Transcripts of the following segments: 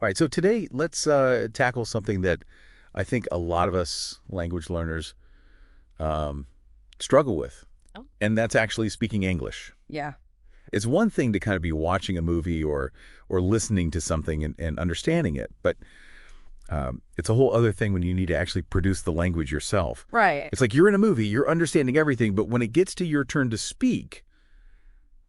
All right, so today let's tackle something that I think a lot of us language learners um, struggle with, Oh, and that's actually speaking English. yeah. It's one thing to kind of be watching a movie or listening to something and understanding it, but it's a whole other thing when you need to actually produce the language yourself. Right. It's like you're in a movie, you're understanding everything, but when it gets to your turn to speak,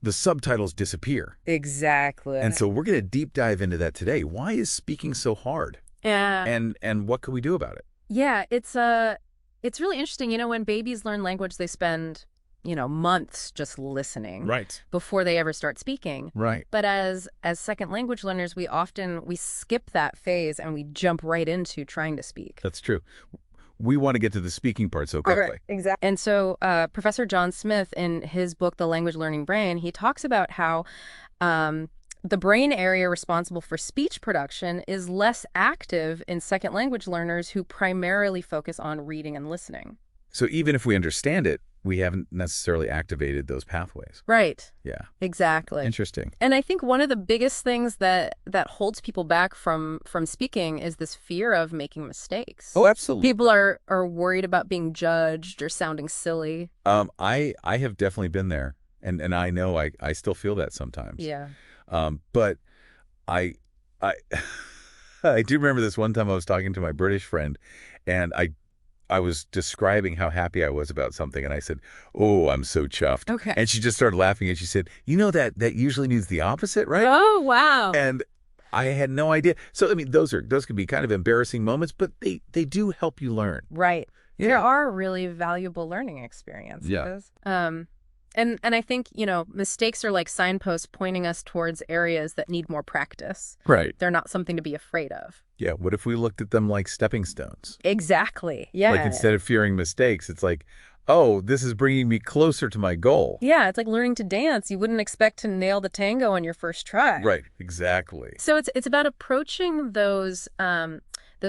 the subtitles disappear. Exactly. And so we're going to deep dive into that today. Why is speaking so hard? Yeah. And what can we do about it? Yeah, it's really interesting. When babies learn language, they spend, months just listening Right. before they ever start speaking. Right. But as second language learners, we skip that phase and we jump right into trying to speak. That's true. We want to get to the speaking part so quickly. Exactly. And so Professor John Smith, in his book, The Language Learning Brain, he talks about how the brain area responsible for speech production is less active in second language learners who primarily focus on reading and listening. So even if we understand it, we haven't necessarily activated those pathways. Right. Yeah. Exactly. Interesting. And I think one of the biggest things that holds people back from speaking is this fear of making mistakes. Oh, absolutely. People are worried about being judged or sounding silly. I have definitely been there, and I know I still feel that sometimes. Yeah. But I I I do remember this one time I was talking to my British friend, and I was describing how happy I was about something, and I said, "Oh, I'm so chuffed." Okay. And she just started laughing, and she said, "You know that usually means the opposite, right?" Oh, wow. And I had no idea. So I mean, those can be kind of embarrassing moments, but they do help you learn. Right. Yeah. There are really valuable learning experiences. Yeah. And I think, mistakes are like signposts pointing us towards areas that need more practice. Right. They're not something to be afraid of. Yeah. What if we looked at them like stepping stones? Exactly. Yeah. Like instead of fearing mistakes, it's like, oh, this is bringing me closer to my goal. Yeah, it's like learning to dance. You wouldn't expect to nail the tango on your first try. Right. Exactly. So it's about approaching those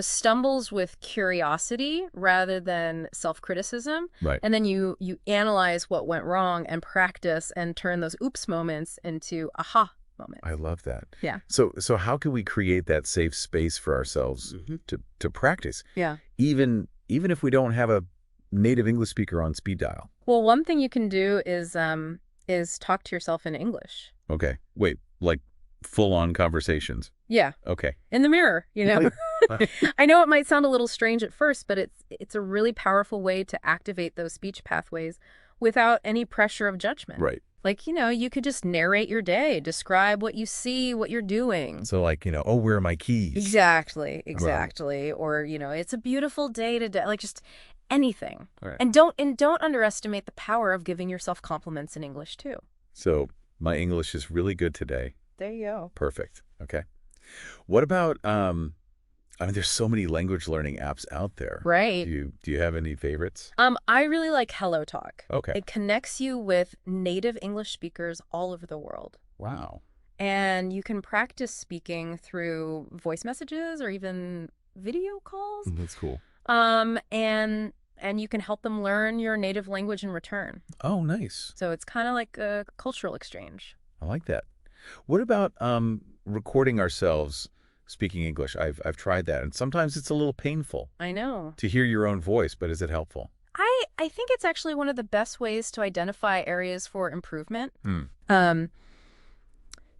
stumbles with curiosity rather than self-criticism. Right. And then you analyze what went wrong and practice and turn those oops moments into aha moments. I love that. Yeah. So how can we create that safe space for ourselves to practice, Yeah. even if we don't have a native English speaker on speed dial? Well, one thing you can do is talk to yourself in English. Okay. Wait, like full-on conversations. Yeah. Okay. In the mirror, I know it might sound a little strange at first, but it's a really powerful way to activate those speech pathways without any pressure of judgment. Right. Like, you could just narrate your day, describe what you see, what you're doing. So like, oh, where are my keys? Exactly. Right. Or, it's a beautiful day today. Like just anything. Right. And don't underestimate the power of giving yourself compliments in English too. So my English is really good today. There you go. Perfect. Okay. What about, I mean, there's so many language learning apps out there. Right. Do you have any favorites? I really like Hello Talk. Okay. It connects you with native English speakers all over the world. Wow. And you can practice speaking through voice messages or even video calls. That's cool. And you can help them learn your native language in return. Oh, nice. So it's kind of like a cultural exchange. I like that. What about recording ourselves speaking English? I've tried that, and sometimes it's a little painful I know. to hear your own voice, but is it helpful? I think it's actually one of the best ways to identify areas for improvement. Hmm.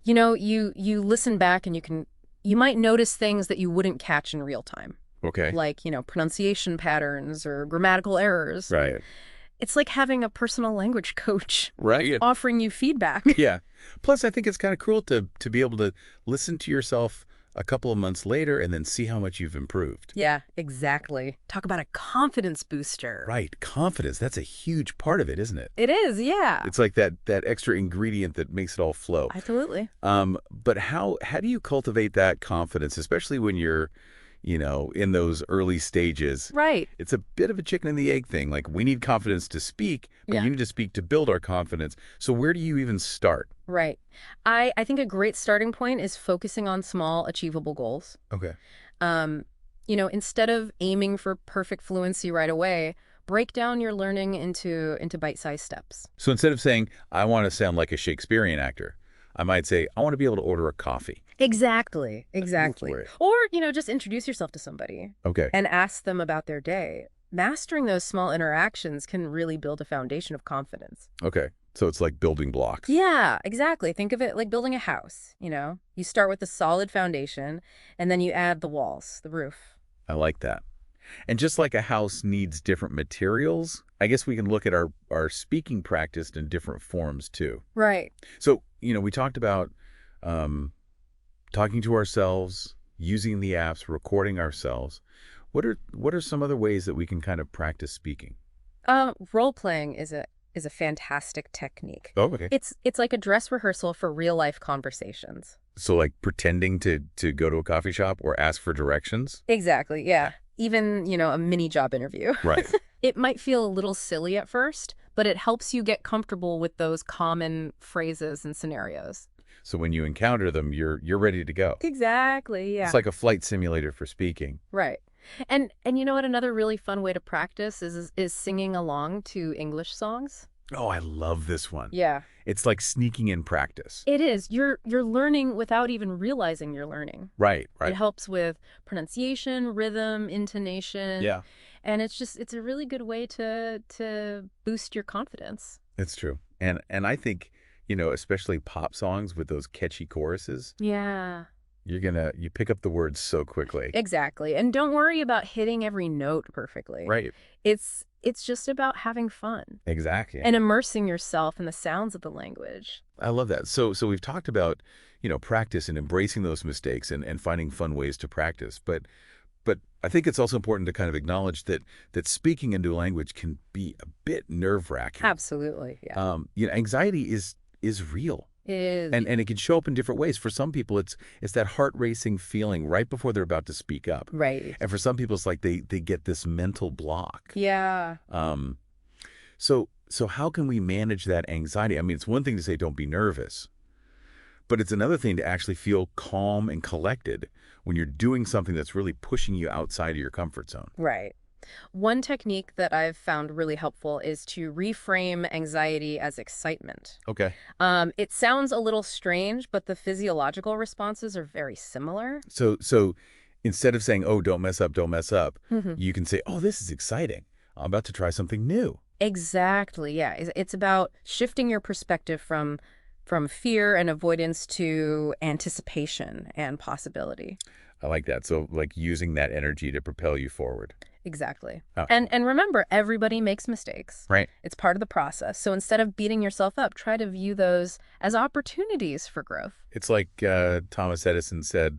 You listen back and you might notice things that you wouldn't catch in real time. Okay. Like, pronunciation patterns or grammatical errors. Right. It's like having a personal language coach Right. offering you feedback. Yeah. Plus, I think it's kind of cool to be able to listen to yourself a couple of months later and then see how much you've improved. Yeah, exactly. Talk about a confidence booster. Right. Confidence. That's a huge part of it, isn't it? It is, yeah. It's like that extra ingredient that makes it all flow. Absolutely. But how do you cultivate that confidence, especially when you're, in those early stages? Right. It's a bit of a chicken and the egg thing. Like, we need confidence to speak, but Yeah. you need to speak to build our confidence. So where do you even start? Right. I think a great starting point is focusing on small, achievable goals. Okay. Instead of aiming for perfect fluency right away, break down your learning into bite-sized steps. So instead of saying, I want to sound like a Shakespearean actor, I might say, I want to be able to order a coffee. Exactly, exactly. Right. Or, just introduce yourself to somebody Okay. and ask them about their day. Mastering those small interactions can really build a foundation of confidence. Okay. So it's like building blocks. Yeah, exactly. Think of it like building a house, You start with a solid foundation, and then you add the walls, the roof. I like that. And just like a house needs different materials, I guess we can look at our speaking practice in different forms too. Right. So, we talked about um, talking to ourselves, using the apps, recording ourselves. What are some other ways that we can kind of practice speaking? Role playing is a fantastic technique. Oh, okay. It's like a dress rehearsal for real life conversations. So like pretending to go to a coffee shop or ask for directions? Exactly, yeah. Even, a mini job interview. Right. It might feel a little silly at first, but it helps you get comfortable with those common phrases and scenarios. So when you encounter them, you're ready to go. Exactly, yeah. It's like a flight simulator for speaking. Right. And you know what? Another really fun way to practice is singing along to English songs. Oh, I love this one. Yeah. It's like sneaking in practice. It is. You're learning without even realizing you're learning. Right, right. It helps with pronunciation, rhythm, intonation. Yeah, And it's a really good way to boost your confidence. it's true. And I think, especially pop songs with those catchy choruses, Yeah. you pick up the words so quickly. Exactly. And don't worry about hitting every note perfectly. Right. It's just about having fun Exactly. and immersing yourself in the sounds of the language. I love that. So we've talked about, practice and embracing those mistakes and finding fun ways to practice. But I think it's also important to kind of acknowledge that speaking a new language can be a bit nerve-wracking. Absolutely. Yeah. Anxiety is real. It is. And it can show up in different ways. For some people, it's that heart racing feeling right before they're about to speak up. Right. And for some people, it's like they get this mental block. Yeah. So how can we manage that anxiety? I mean, it's one thing to say don't be nervous, but it's another thing to actually feel calm and collected when you're doing something that's really pushing you outside of your comfort zone. Right. One technique that I've found really helpful is to reframe anxiety as excitement. Okay. It sounds a little strange, but the physiological responses are very similar. So instead of saying, "Oh, don't mess up," Mhm. you can say, "Oh, this is exciting. I'm about to try something new." Exactly. Yeah. It's about shifting your perspective from fear and avoidance to anticipation and possibility. I like that. So like using that energy to propel you forward. Exactly. Oh, And remember, everybody makes mistakes. right. It's part of the process. So instead of beating yourself up, try to view those as opportunities for growth. It's like Thomas Edison said,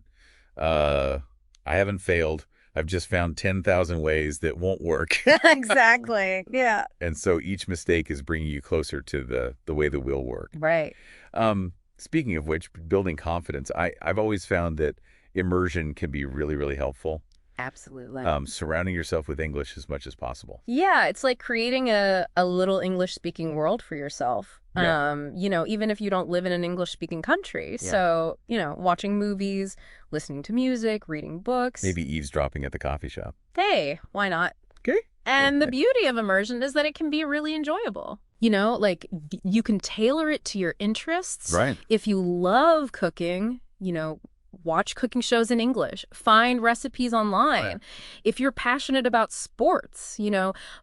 I haven't failed. I've just found 10,000 ways that won't work. Exactly. Yeah. And so each mistake is bringing you closer to the way that will work. Right. Speaking of which, building confidence, I've always found that immersion can be really, really helpful. Absolutely. Surrounding yourself with English as much as possible. Yeah, it's like creating a little English-speaking world for yourself. Yeah. Even if you don't live in an English-speaking country. Yeah. So, watching movies, listening to music, reading books. Maybe eavesdropping at the coffee shop. Hey, why not? Okay. And the beauty of immersion is that it can be really enjoyable. Like you can tailor it to your interests. Right. If you love cooking, watch cooking shows in English, find recipes online. Right. If you're passionate about sports,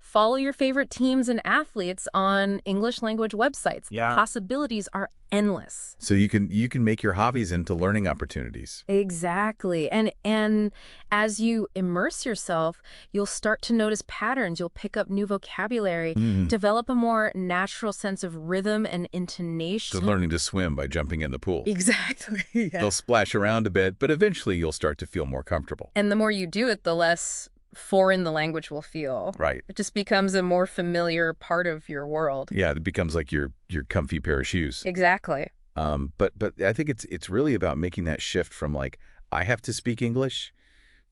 follow your favorite teams and athletes on English language websites. Yeah. Possibilities are endless. So you can make your hobbies into learning opportunities. Exactly. And as you immerse yourself, you'll start to notice patterns. You'll pick up new vocabulary, develop a more natural sense of rhythm and intonation. So learning to swim by jumping in the pool. Exactly. Yeah. You'll splash around a bit, but eventually you'll start to feel more comfortable. And the more you do it, the less foreign the language will feel. Right. It just becomes a more familiar part of your world. Yeah, it becomes like your comfy pair of shoes. Exactly. But I think it's really about making that shift from like I have to speak English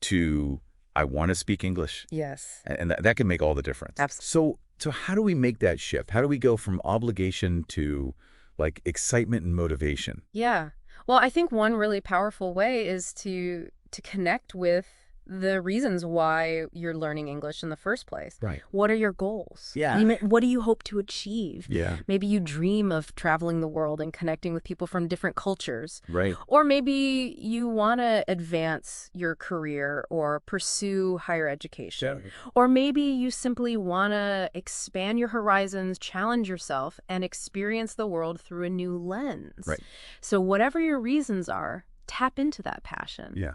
to I want to speak English. Yes. And that can make all the difference. Absolutely. So how do we make that shift? How do we go from obligation to like excitement and motivation? Yeah. Well, I think one really powerful way is to connect with the reasons why you're learning English in the first place. Right. What are your goals? Yeah. What do you hope to achieve? Yeah. Maybe you dream of traveling the world and connecting with people from different cultures. Right. Or maybe you want to advance your career or pursue higher education. Yeah. Or maybe you simply want to expand your horizons, challenge yourself, and experience the world through a new lens. Right. So whatever your reasons are, tap into that passion. Yeah.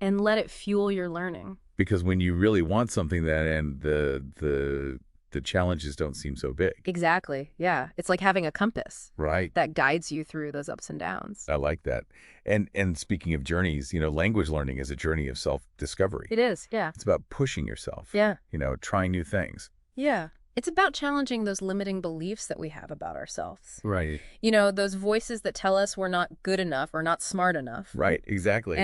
And let it fuel your learning. Because when you really want something, that and the challenges don't seem so big. Exactly. Yeah. It's like having a compass Right. that guides you through those ups and downs. I like that. And speaking of journeys, language learning is a journey of self-discovery. It is. Yeah. It's about pushing yourself. Yeah. Trying new things. Yeah. It's about challenging those limiting beliefs that we have about ourselves. Right. Those voices that tell us we're not good enough or not smart enough. Right. Exactly.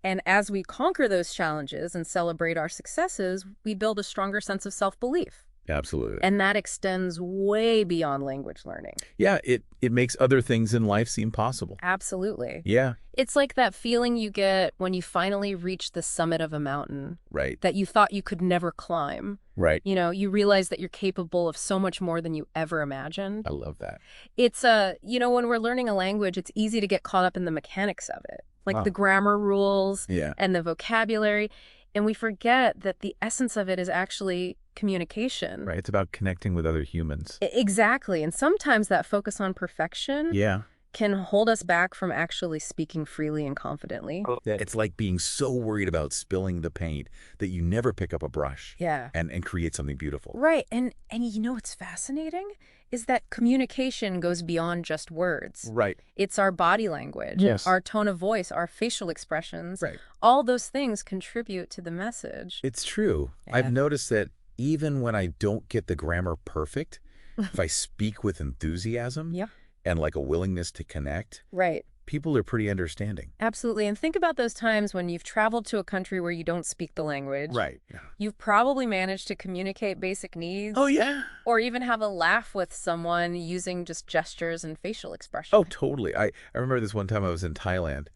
And as we conquer those challenges and celebrate our successes, we build a stronger sense of self-belief. Absolutely. And that extends way beyond language learning. Yeah, it makes other things in life seem possible. Absolutely. Yeah. It's like that feeling you get when you finally reach the summit of a mountain Right. that you thought you could never climb. Right. You realize that you're capable of so much more than you ever imagined. I love that. It's when we're learning a language, it's easy to get caught up in the mechanics of it, like the grammar rules Yeah. and the vocabulary. And we forget that the essence of it is actually communication. Right. It's about connecting with other humans. Exactly. And sometimes that focus on perfection Yeah. can hold us back from actually speaking freely and confidently. It's like being so worried about spilling the paint that you never pick up a brush. Yeah. And create something beautiful. Right. And what's fascinating is that communication goes beyond just words. Right. It's our body language, Yes. our tone of voice, our facial expressions. Right. All those things contribute to the message. It's true. Yeah. I've noticed that even when I don't get the grammar perfect, if I speak with enthusiasm Yep. and like a willingness to connect, Right. people are pretty understanding. Absolutely. And think about those times when you've traveled to a country where you don't speak the language. Right. You've probably managed to communicate basic needs. Oh, yeah. Or even have a laugh with someone using just gestures and facial expression. Oh, totally. I remember this one time I was in Thailand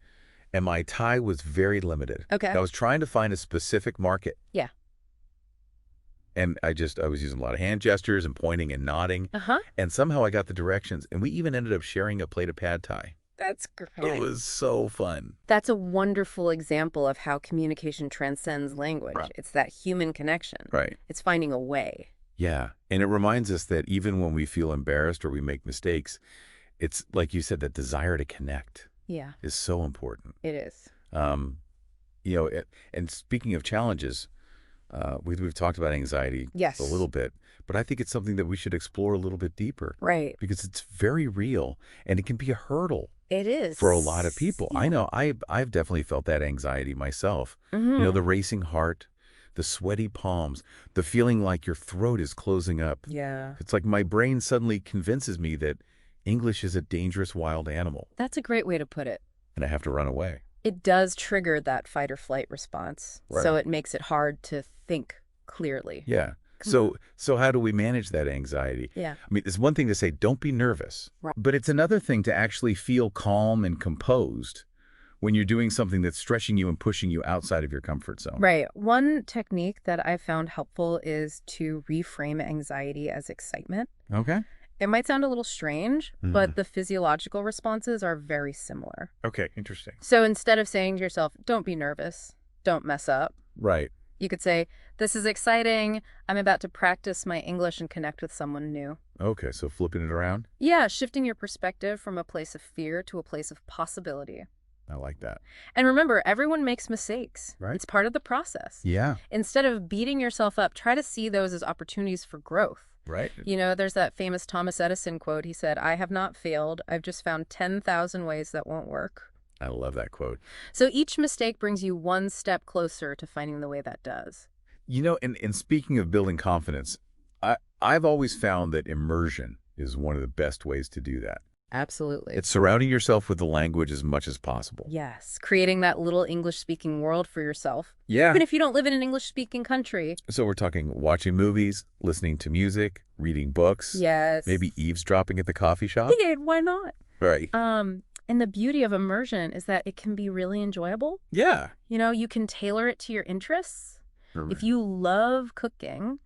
and my Thai was very limited. Okay. I was trying to find a specific market. Yeah. And I was using a lot of hand gestures and pointing and nodding. Uh-huh. And somehow I got the directions. And we even ended up sharing a plate of pad thai. That's great. It was so fun. That's a wonderful example of how communication transcends language. Right. It's that human connection. Right. It's finding a way. Yeah. And it reminds us that even when we feel embarrassed or we make mistakes, it's like you said, that desire to connect Yeah, is so important. it is. And speaking of challenges, we've talked about anxiety Yes. a little bit, but I think it's something that we should explore a little bit deeper Right. because it's very real and it can be a hurdle It is. for a lot of people. Yeah. I know I've definitely felt that anxiety myself. Mhm. The racing heart, the sweaty palms, the feeling like your throat is closing up. Yeah. It's like my brain suddenly convinces me that English is a dangerous wild animal That's a great way to put it. and I have to run away. It does trigger that fight or flight response. Right. So it makes it hard to think clearly. Yeah. So how do we manage that anxiety? Yeah. I mean, it's one thing to say, don't be nervous, Right. but it's another thing to actually feel calm and composed when you're doing something that's stretching you and pushing you outside of your comfort zone. Right. One technique that I found helpful is to reframe anxiety as excitement. Okay. It might sound a little strange, but the physiological responses are very similar. Okay. Interesting. So instead of saying to yourself, don't be nervous, don't mess up, Right. you could say, this is exciting. I'm about to practice my English and connect with someone new. Okay. So flipping it around. Yeah, shifting your perspective from a place of fear to a place of possibility. I like that. And remember, everyone makes mistakes. Right. It's part of the process. Yeah. Instead of beating yourself up, try to see those as opportunities for growth. Right. There's that famous Thomas Edison quote. He said, I have not failed. I've just found 10,000 ways that won't work. I love that quote. So each mistake brings you one step closer to finding the way that does. And speaking of building confidence, I've always found that immersion is one of the best ways to do that. Absolutely. It's surrounding yourself with the language as much as possible. Yes, creating that little English-speaking world for yourself. Yeah. Even if you don't live in an English-speaking country. So we're talking watching movies, listening to music, reading books. Yes. Maybe eavesdropping at the coffee shop. Yeah, why not? Right. And the beauty of immersion is that it can be really enjoyable. Yeah. You can tailor it to your interests. If Right. you love cooking,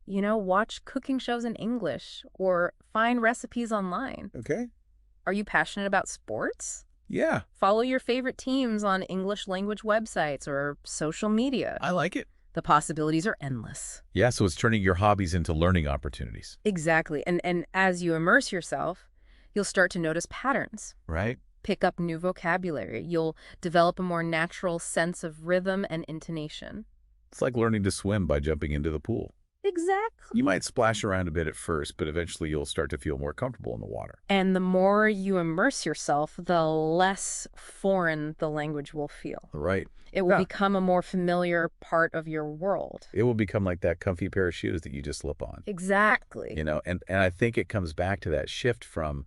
watch cooking shows in English or find recipes online. Okay. Are you passionate about sports? Yeah, Follow your favorite teams on English language websites or social media. I like it. The possibilities are endless. Yeah, so it's turning your hobbies into learning opportunities. Exactly. And as you immerse yourself, you'll start to notice patterns, Right? pick up new vocabulary. You'll develop a more natural sense of rhythm and intonation. It's like learning to swim by jumping into the pool. Exactly. You might splash around a bit at first, but eventually you'll start to feel more comfortable in the water. And the more you immerse yourself, the less foreign the language will feel. Right. It will Yeah. become a more familiar part of your world. It will become like that comfy pair of shoes that you just slip on. Exactly. And I think it comes back to that shift from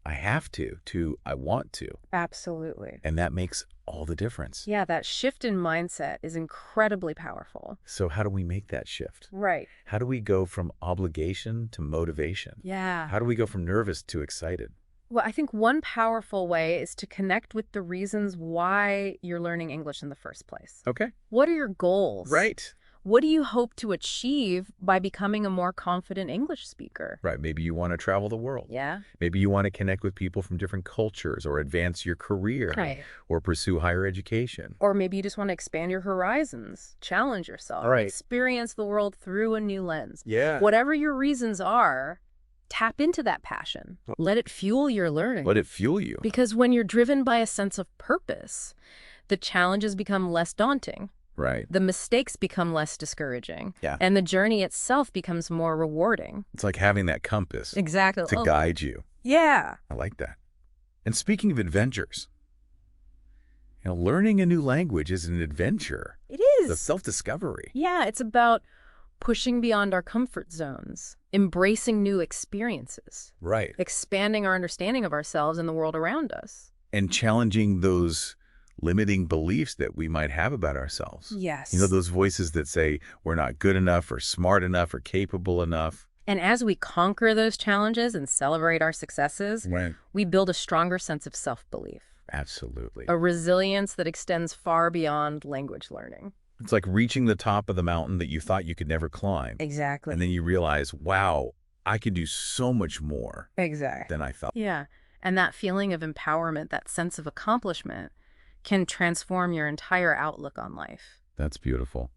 I have to I want to. Absolutely. And that makes all the difference. Yeah, that shift in mindset is incredibly powerful. So how do we make that shift? Right. How do we go from obligation to motivation? Yeah. How do we go from nervous to excited? Well, I think one powerful way is to connect with the reasons why you're learning English in the first place. Okay. What are your goals? Right. What do you hope to achieve by becoming a more confident English speaker? Right. Maybe you want to travel the world. Yeah. Maybe you want to connect with people from different cultures or advance your career Right. or pursue higher education. Or maybe you just want to expand your horizons, challenge yourself, All right. experience the world through a new lens. Yeah. Whatever your reasons are, tap into that passion. Let it fuel your learning. Let it fuel you. Because when you're driven by a sense of purpose, the challenges become less daunting. Right. The mistakes become less discouraging. Yeah. And the journey itself becomes more rewarding. It's like having that compass Exactly. to guide you. Yeah. I like that. And speaking of adventures, learning a new language is an adventure. It It's a is. self-discovery. Yeah, it's about pushing beyond our comfort zones, embracing new experiences, Right. expanding our understanding of ourselves and the world around us. And challenging those limiting beliefs that we might have about ourselves. Yes. Those voices that say we're not good enough or smart enough or capable enough. And as we conquer those challenges and celebrate our successes, Right. we build a stronger sense of self-belief, Absolutely. a resilience that extends far beyond language learning. It's like reaching the top of the mountain that you thought you could never climb. Exactly. And then you realize, wow, I can do so much more Exactly. than I thought. Yeah. And that feeling of empowerment, that sense of accomplishment, can transform your entire outlook on life. That's beautiful.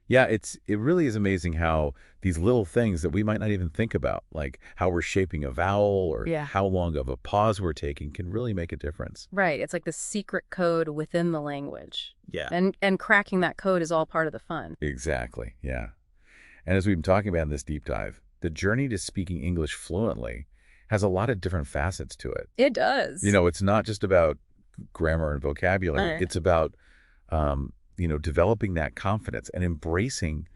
Yeah, it really is amazing how these little things that we might not even think about, like how we're shaping a vowel or Yeah. how long of a pause we're taking, can really make a difference. Right. It's like the secret code within the language. Yeah. And cracking that code is all part of the fun. Exactly. Yeah. And as we've been talking about in this deep dive, the journey to speaking English fluently has a lot of different facets to it. It does. It's not just about grammar and vocabulary. Right. It's about, developing that confidence and embracing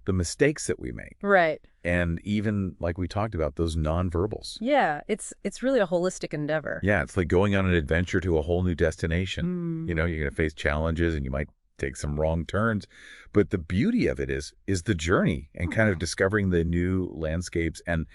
the mistakes that we make. Right. And even, like we talked about, those nonverbals. Yeah. It's really a holistic endeavor. Yeah, it's like going on an adventure to a whole new destination. Mm. You're going to face challenges and you might take some wrong turns. But the beauty of it is the journey and kind of discovering the new landscapes and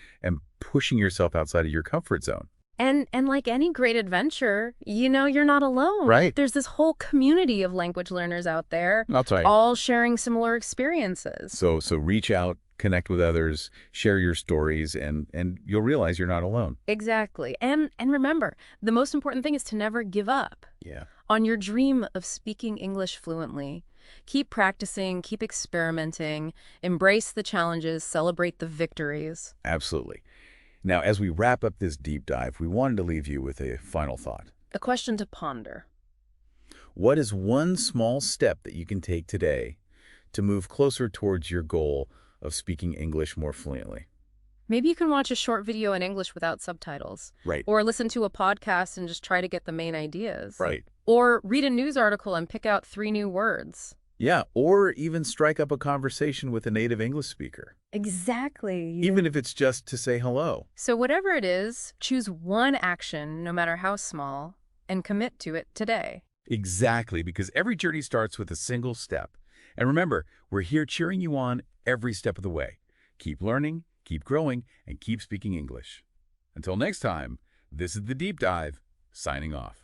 pushing yourself outside of your comfort zone. And like any great adventure, you're not alone. Right. There's this whole community of language learners out there, That's right. all sharing similar experiences. So reach out, connect with others, share your stories, and you'll realize you're not alone. Exactly. And remember, the most important thing is to never give up Yeah. on your dream of speaking English fluently. Keep practicing, keep experimenting, embrace the challenges, celebrate the victories. Absolutely. Now, as we wrap up this deep dive, we wanted to leave you with a final thought. A question to ponder. What is one small step that you can take today to move closer towards your goal of speaking English more fluently? Maybe you can watch a short video in English without subtitles. Right. Or listen to a podcast and just try to get the main ideas. Right. Or read a news article and pick out 3 new words. Yeah, or even strike up a conversation with a native English speaker, Exactly. even if it's just to say hello. So whatever it is, choose one action, no matter how small, and commit to it today. Exactly, because every journey starts with a single step. And remember, we're here cheering you on every step of the way. Keep learning, keep growing, and keep speaking English. Until next time, this is The Deep Dive, signing off.